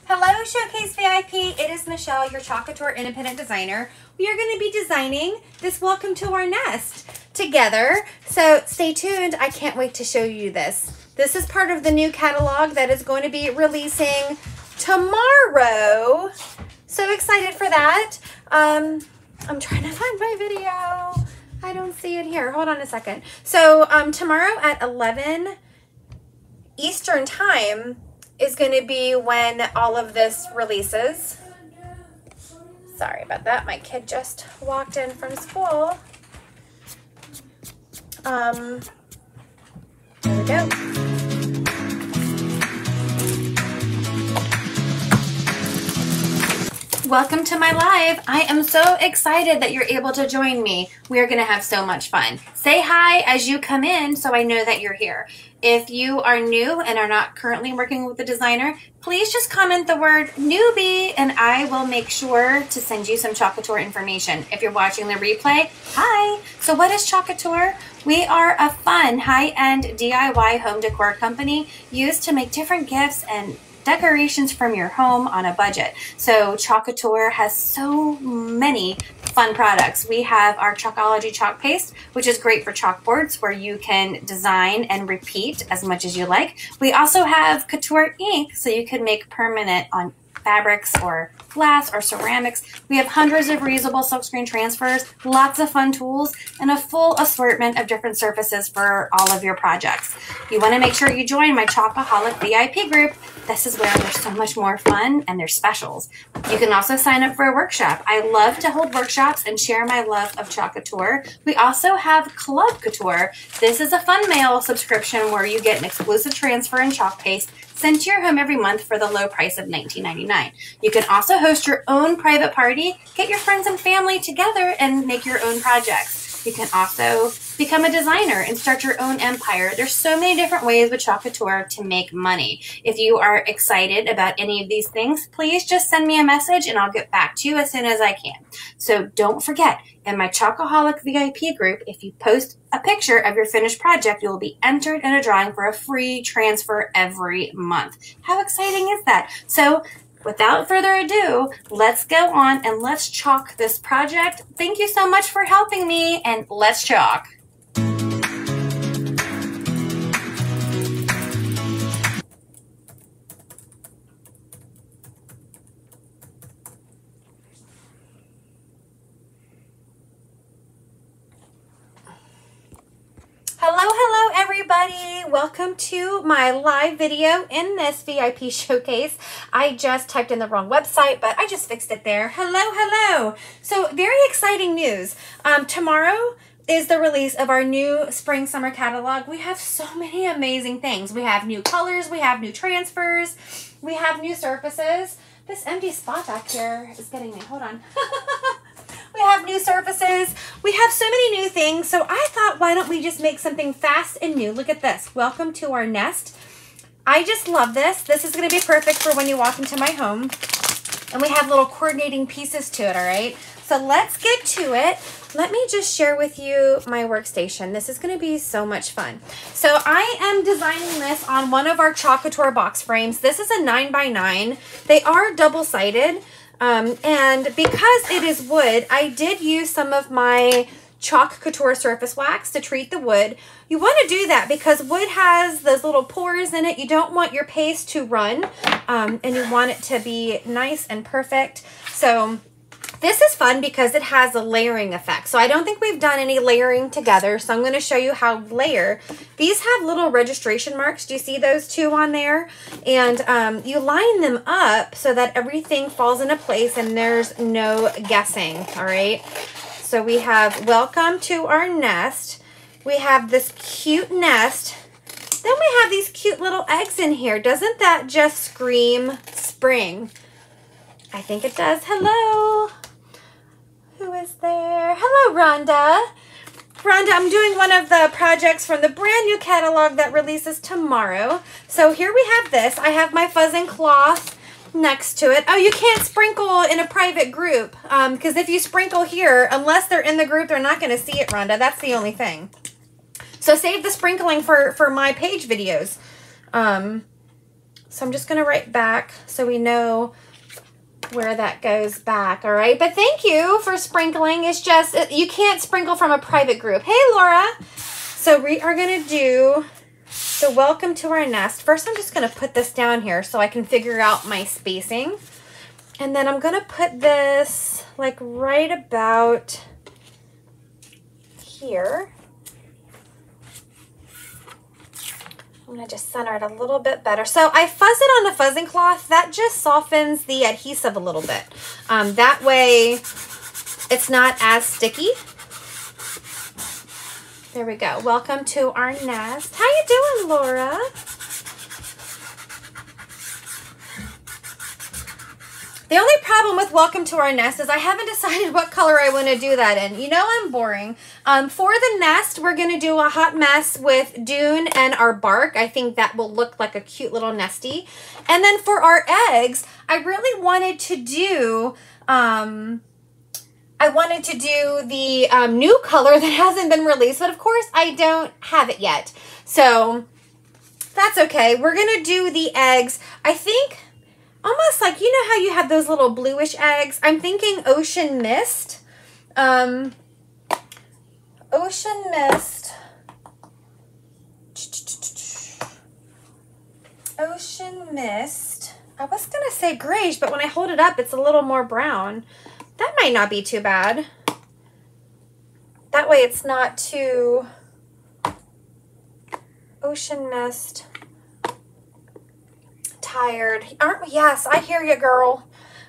Hello Showcase VIP, it is Michelle, your Club Couture independent designer. We are going to be designing this Welcome to Our Nest together, so stay tuned. I can't wait to show you this. This is part of the new catalog that is going to be releasing tomorrow. So excited for that. I'm trying to find my video. I don't see it here. Hold on a second. So tomorrow at 11 Eastern time is going to be when all of this releases. Sorry about that. My kid just walked in from school. There we go. Welcome to my live. I am so excited that you're able to join me. We are going to have so much fun. Say hi as you come in so I know that you're here. If you are new and are not currently working with a designer, please just comment the word newbie and I will make sure to send you some Club Couture information. If you're watching the replay, hi. So what is Club Couture? We are a fun high-end DIY home decor company used to make different gifts and decorations from your home on a budget. So Club Couture has so many fun products. We have our Chalkology chalk paste, which is great for chalkboards where you can design and repeat as much as you like. We also have Couture ink, so you can make permanent on fabrics or glass or ceramics. We have hundreds of reusable silkscreen transfers, lots of fun tools, and a full assortment of different surfaces for all of your projects. You want to make sure you join my Chalkaholic VIP group. This is where there's so much more fun and there's specials. You can also sign up for a workshop. I love to hold workshops and share my love of Club Couture. We also have Club Couture. This is a fun mail subscription where you get an exclusive transfer and chalk paste sent to your home every month for the low price of $19.99. You can also host your own private party, get your friends and family together and make your own projects. You can also become a designer and start your own empire. There's so many different ways with Club Couture to make money. If you are excited about any of these things, please just send me a message and I'll get back to you as soon as I can. So don't forget, in my Chalkaholic VIP group, if you post a picture of your finished project, you will be entered in a drawing for a free transfer every month. How exciting is that? So without further ado, let's go on and let's chalk this project. Thank you so much for helping me, and let's chalk. Hello everybody. Welcome to my live video in this VIP showcase. I just typed in the wrong website, but I just fixed it there. Hello. So very exciting news. Tomorrow is the release of our new spring summer catalog. We have so many amazing things. We have new colors, we have new transfers, we have new surfaces. This empty spot back here is getting me. Hold on. We have new surfaces. We have so many new things. So I thought, why don't we just make something fast and new? Look at this. Welcome to our nest. I just love this. This is going to be perfect for when you walk into my home. And we have little coordinating pieces to it, all right? So let's get to it. Let me just share with you my workstation. This is going to be so much fun. So I am designing this on one of our Club Couture box frames. This is a 9x9. They are double-sided. And because it is wood, I did use some of my Club Couture surface wax to treat the wood. You want to do that because wood has those little pores in it. You don't want your paste to run, and you want it to be nice and perfect. So this is fun because it has a layering effect. So I don't think we've done any layering together. So I'm going to show you how to layer. These have little registration marks. Do you see those two on there? And you line them up so that everything falls into place and there's no guessing. All right. So we have welcome to our nest. We have this cute nest. Then we have these cute little eggs in here. Doesn't that just scream spring? I think it does. Hello. Who is there? Hello, Rhonda. Rhonda, I'm doing one of the projects from the brand new catalog that releases tomorrow. So here we have this. I have my fuzzing cloth next to it. Oh, you can't sprinkle in a private group because if you sprinkle here, unless they're in the group, they're not going to see it, Rhonda. That's the only thing. So save the sprinkling for my page videos. So I'm just going to write back so we know where that goes back. All right. But thank you for sprinkling. It's just, you can't sprinkle from a private group. Hey, Laura. So we are going to do the welcome to our nest. First, I'm just going to put this down here so I can figure out my spacing. And then I'm going to put this like right about here. I'm going to just center it a little bit better. So I fuzz it on the fuzzing cloth. That just softens the adhesive a little bit. That way it's not as sticky. There we go. Welcome to our nest. How you doing, Laura? The only problem with welcome to our nest is I haven't decided what color I want to do that in. You know I'm boring. For the nest, we're going to do a hot mess with dune and our bark. I think that will look like a cute little nesty. And then for our eggs, I really wanted to do, the new color that hasn't been released, but of course I don't have it yet. So that's okay. We're going to do the eggs, I think, almost like, you know how you have those little bluish eggs? I'm thinking ocean mist. Ocean mist. Ocean mist. I was going to say grayish, but when I hold it up, it's a little more brown. That might not be too bad. That way it's not too... Ocean mist. Tired. Aren't we? Yes, I hear you, girl.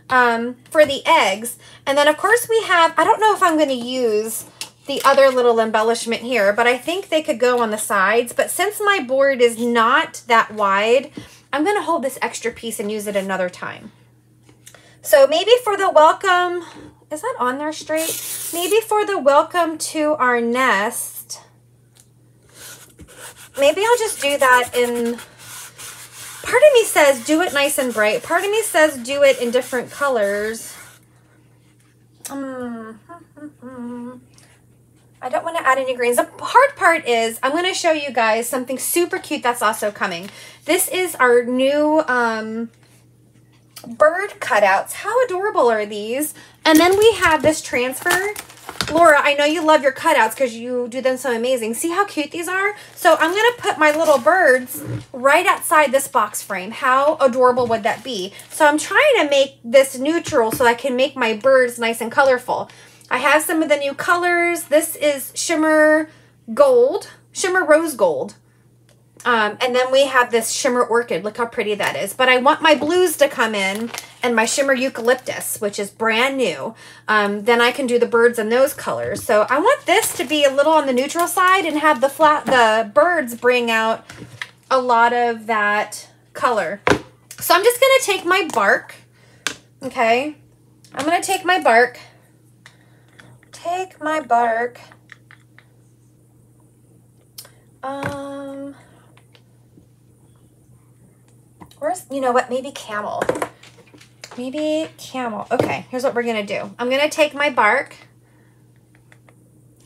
For the eggs. And then, of course, we have... I don't know if I'm going to use the other little embellishment here, but I think they could go on the sides. But since my board is not that wide, I'm going to hold this extra piece and use it another time. So maybe for the welcome, is that on there straight? Maybe for the welcome to our nest, maybe I'll just do that in, part of me says do it nice and bright. Part of me says do it in different colors. I don't want to add any greens. The hard part is I'm going to show you guys something super cute that's also coming. This is our new bird cutouts. How adorable are these? And then we have this transfer. Laura, I know you love your cutouts because you do them so amazing. See how cute these are? So I'm going to put my little birds right outside this box frame. How adorable would that be? So I'm trying to make this neutral so I can make my birds nice and colorful. I have some of the new colors. This is shimmer gold, shimmer rose gold. And then we have this shimmer orchid. Look how pretty that is. But I want my blues to come in and my shimmer eucalyptus, which is brand new. Then I can do the birds in those colors. So I want this to be a little on the neutral side and have the birds bring out a lot of that color. So I'm just going to take my bark. Okay. I'm going to take my bark. Take my bark. Where's, you know what, maybe camel. Maybe camel. Okay, here's what we're going to do. I'm going to take my bark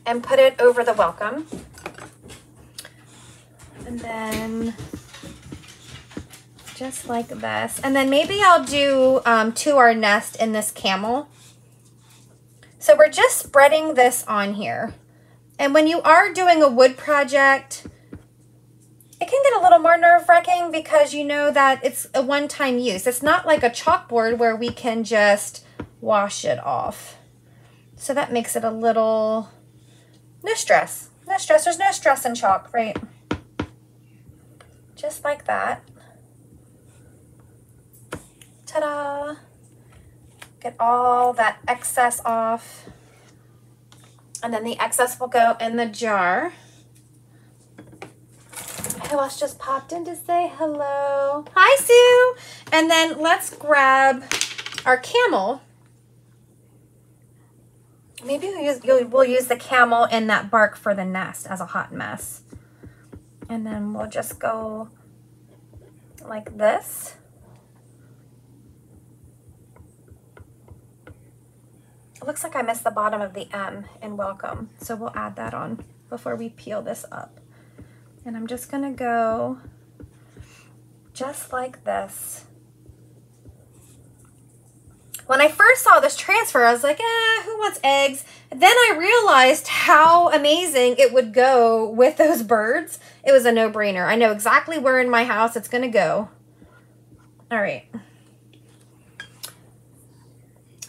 and put it over the welcome. And then just like this. And then maybe I'll do to our nest in this camel. So we're just spreading this on here. And when you are doing a wood project, it can get a little more nerve-wracking because you know that it's a one-time use. It's not like a chalkboard where we can just wash it off. So that makes it a little, no stress. No stress, there's no stress in chalk, right? Just like that. Ta-da! Get all that excess off. And then the excess will go in the jar. Who else just popped in to say hello? Hi, Sue. And then let's grab our camel. Maybe we'll use the camel and that bark for the nest as a hot mess. And then we'll just go like this. It looks like I missed the bottom of the M in welcome. So we'll add that on before we peel this up. And I'm just gonna go just like this. When I first saw this transfer, I was like, who wants eggs? Then I realized how amazing it would go with those birds. It was a no-brainer. I know exactly where in my house it's going to go. All right.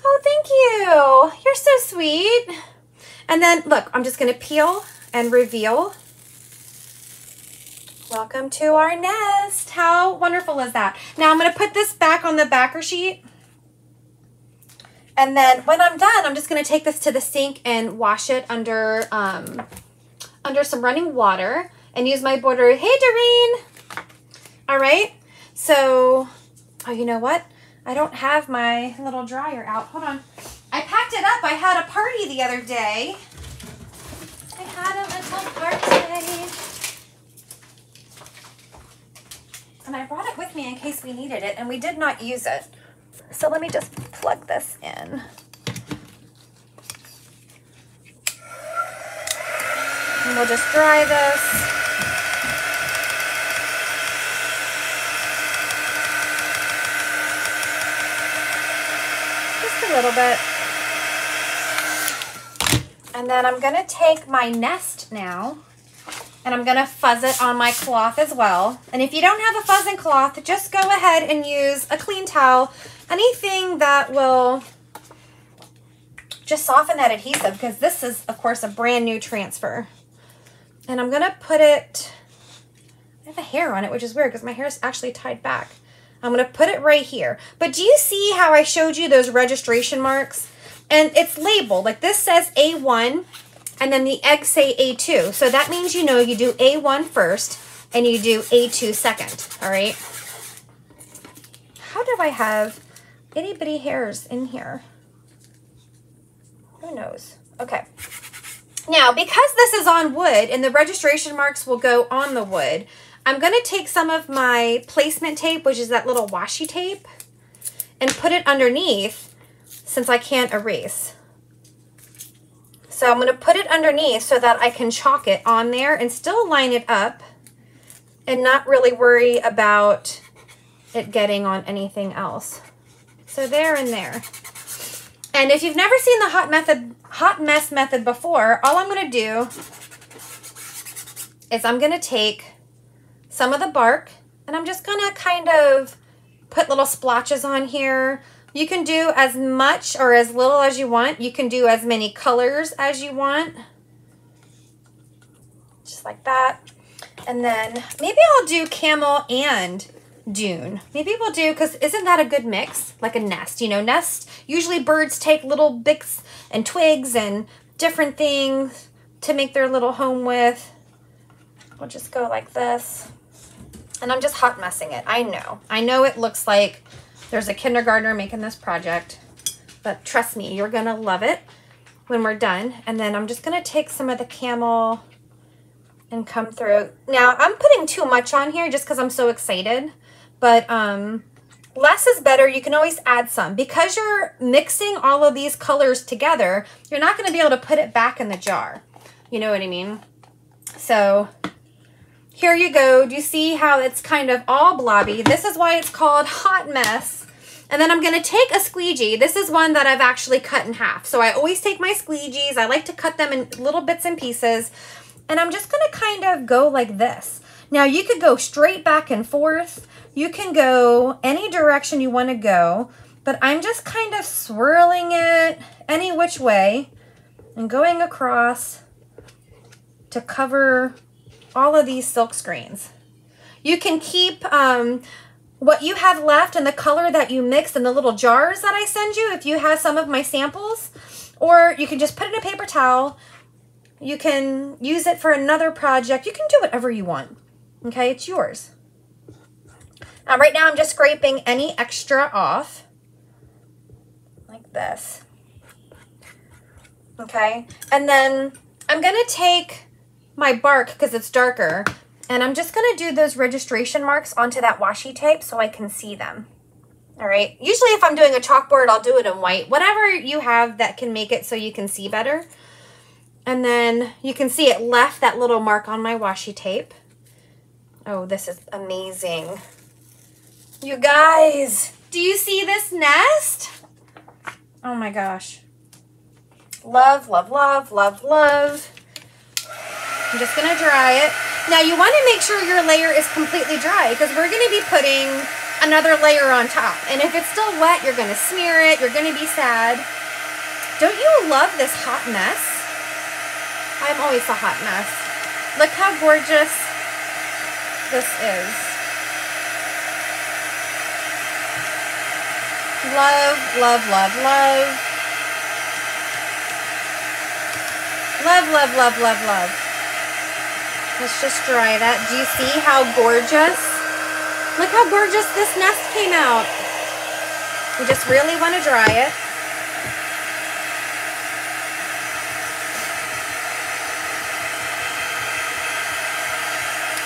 Oh, thank you. You're so sweet. And then, look, I'm just going to peel and reveal. Welcome to our nest. How wonderful is that? Now I'm going to put this back on the backer sheet. And then when I'm done, I'm just going to take this to the sink and wash it under some running water and use my border. Hey, Doreen. All right. So, oh, you know what? I don't have my little dryer out. Hold on. I packed it up. I had a party the other day. I had a little party. And I brought it with me in case we needed it, and we did not use it. So let me just plug this in. And we'll just dry this. Just a little bit. And then I'm going to take my nest now, and I'm going to fuzz it on my cloth as well. And if you don't have a fuzzing cloth, just go ahead and use a clean towel. Anything that will just soften that adhesive, because this is, of course, a brand new transfer. And I'm going to put it, I have a hair on it, which is weird because my hair is actually tied back. I'm going to put it right here. But do you see how I showed you those registration marks? And it's labeled, like this says A1, and then the eggs say A2. So that means, you know, you do A1 first and you do A2 second, all right? How do I have itty bitty hairs in here? Who knows? Okay. Now, because this is on wood and the registration marks will go on the wood, I'm going to take some of my placement tape, which is that little washi tape, and put it underneath since I can't erase. So I'm going to put it underneath so that I can chalk it on there and still line it up and not really worry about it getting on anything else. So there and there. And if you've never seen the hot mess method before, all I'm going to do is I'm going to take some of the bark and I'm just going to kind of put little splotches on here. You can do as much or as little as you want. You can do as many colors as you want. Just like that. And then maybe I'll do camel and dune. Maybe we'll do, because isn't that a good mix? Like a nest, you know, nest. Usually birds take little bits and twigs and different things to make their little home with. We'll just go like this. And I'm just hot messing it. I know it looks like there's a kindergartner making this project, but trust me, you're gonna love it when we're done. And then I'm just gonna take some of the camel and come through. Now I'm putting too much on here just because I'm so excited, but less is better. You can always add some. Because you're mixing all of these colors together, you're not gonna be able to put it back in the jar. You know what I mean? So here you go. Do you see how it's kind of all blobby? This is why it's called hot mess. And then I'm going to take a squeegee. This is one that I've actually cut in half. So I always take my squeegees. I like to cut them in little bits and pieces. And I'm just going to kind of go like this. Now you could go straight back and forth. You can go any direction you want to go. But I'm just kind of swirling it any which way and going across to cover all of these silk screens. You can keep what you have left and the color that you mixed in the little jars that I send you if you have some of my samples, or you can just put it in a paper towel. You can use it for another project. You can do whatever you want. Okay, it's yours. Right now I'm just scraping any extra off like this. Okay, and then I'm gonna take my bark because it's darker, and I'm just going to do those registration marks onto that washi tape so I can see them. All right. Usually if I'm doing a chalkboard, I'll do it in white. Whatever you have that can make it so you can see better. And then you can see it left that little mark on my washi tape. Oh, this is amazing. You guys, do you see this nest? Oh my gosh. Love, love, love, love, love. I'm just gonna dry it. Now you wanna make sure your layer is completely dry because we're gonna be putting another layer on top. And if it's still wet, you're gonna smear it, you're gonna be sad. Don't you love this hot mess? I'm always a hot mess. Look how gorgeous this is. Love, love, love, love. Love, love, love, love, love. Let's just dry that. Do you see how gorgeous? Look how gorgeous this nest came out. You just really want to dry it.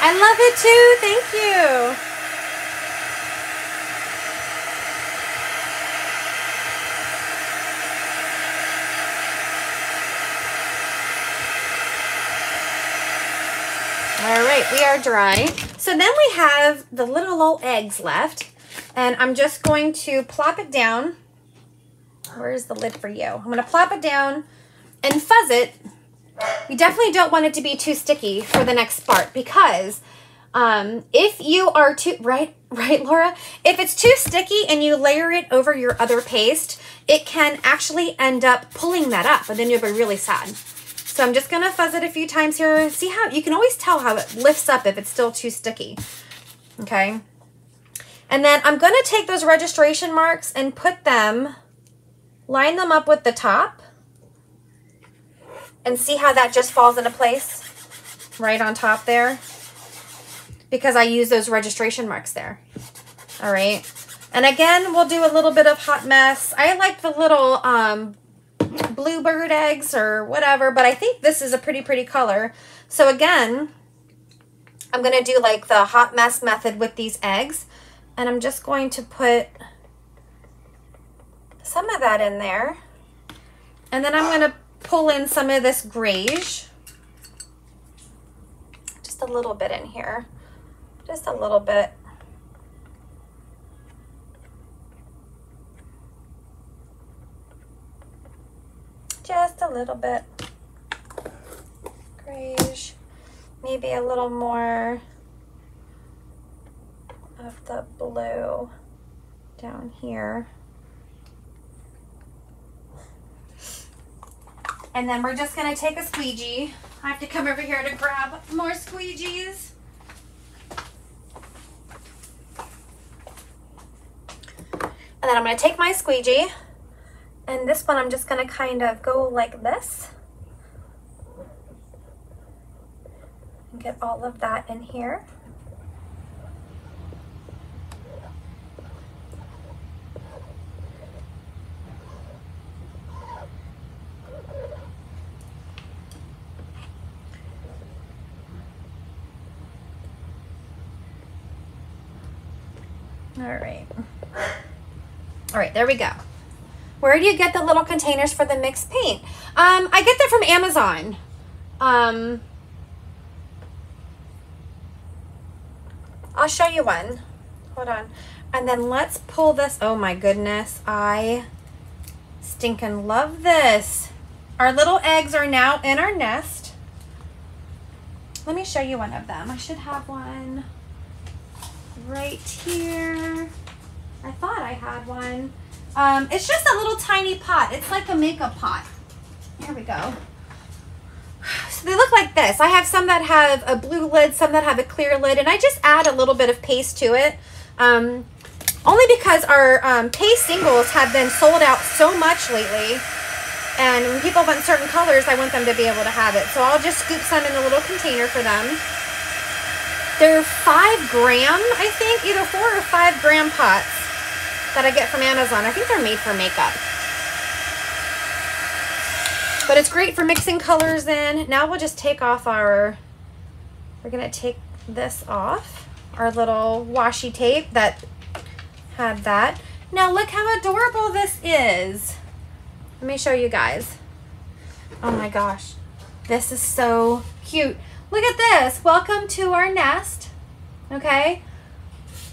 I love it too. Thank you. All right, we are dry. So then we have the little old eggs left, and I'm just going to plop it down. Where's the lid for you? I'm going to plop it down and fuzz it. You definitely don't want it to be too sticky for the next part because if you are too, right, Laura? If it's too sticky and you layer it over your other paste, it can actually end up pulling that up, and then you'll be really sad. So I'm just going to fuzz it a few times here. See how, you can always tell how it lifts up if it's still too sticky. Okay. And then I'm going to take those registration marks and put them, line them up with the top. And see how that just falls into place right on top there. Because I use those registration marks there. All right. And again, we'll do a little bit of hot mess. I like the little bluebird eggs or whatever, but I think this is a pretty color. So again, I'm going to do like the hot mess method with these eggs, and I'm just going to put some of that in there, and then I'm going to pull in some of this grayish, just a little bit in here, just a little bit. Just a little bit grayish, maybe a little more of the blue down here. And then we're just gonna take a squeegee. I have to come over here to grab more squeegees. And then I'm gonna take my squeegee. And this one, I'm just going to kind of go like this. And get all of that in here. All right. All right, there we go. Where do you get the little containers for the mixed paint? I get them from Amazon. I'll show you one. Hold on. And then let's pull this. Oh my goodness. I stinking love this. Our little eggs are now in our nest. Let me show you one of them. I should have one right here. I thought I had one. It's just a little tiny pot. It's like a makeup pot. Here we go. So they look like this. I have some that have a blue lid, some that have a clear lid, and I just add a little bit of paste to it. Only because our paste singles have been sold out so much lately, and when people want certain colors, I want them to be able to have it. So I'll just scoop some in a little container for them. They're 5 gram, I think, either 4 or 5 gram pots that I get from Amazon. I think they're made for makeup. But it's great for mixing colors in. Now we'll just take off our, we're gonna take this off, our little washi tape that had that. Now look how adorable this is. Let me show you guys. Oh my gosh, this is so cute. Look at this. Welcome to our nest. Okay.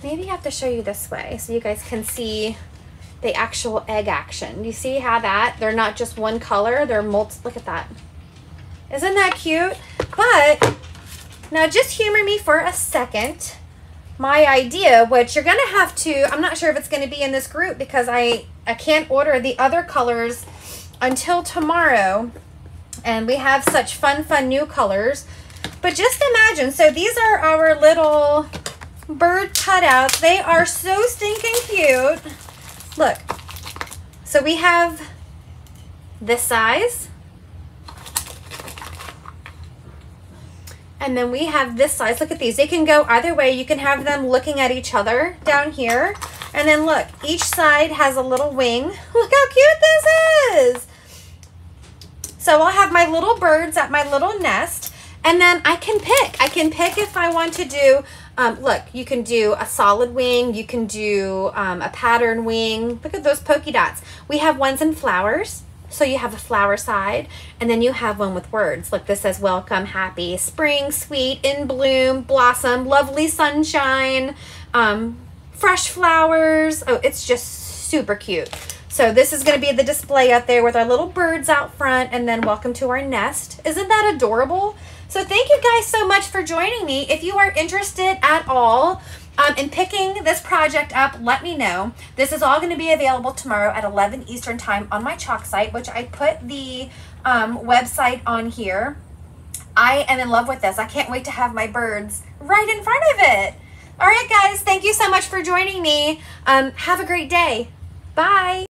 maybe I have to show you this way so you guys can see the actual egg action. You see how they're not just one color, they're look at that. Isn't that cute? But now just humor me for a second. My idea, which you're gonna have to, I'm not sure if it's gonna be in this group because I can't order the other colors until tomorrow. And we have such fun new colors. But just imagine, so these are our little bird cutouts. They are so stinking cute. Look, so we have this size. And then we have this size. Look at these. They can go either way. You can have them looking at each other down here. And then look, each side has a little wing. Look how cute this is. So I'll have my little birds at my little nest. And then I can pick. I can pick if I want to do, look, you can do a solid wing. You can do a pattern wing. Look at those polka dots. We have ones in flowers. So you have a flower side, and then you have one with words. Look, this says welcome, happy, spring, sweet, in bloom, blossom, lovely sunshine, fresh flowers. Oh, it's just super cute. So this is going to be the display up there with our little birds out front, and then welcome to our nest. Isn't that adorable? So thank you guys so much for joining me. If you are interested at all in picking this project up, let me know. This is all going to be available tomorrow at 11 Eastern time on my chalk site, which I put the website on here. I am in love with this. I can't wait to have my birds right in front of it. All right, guys, thank you so much for joining me. Have a great day. Bye.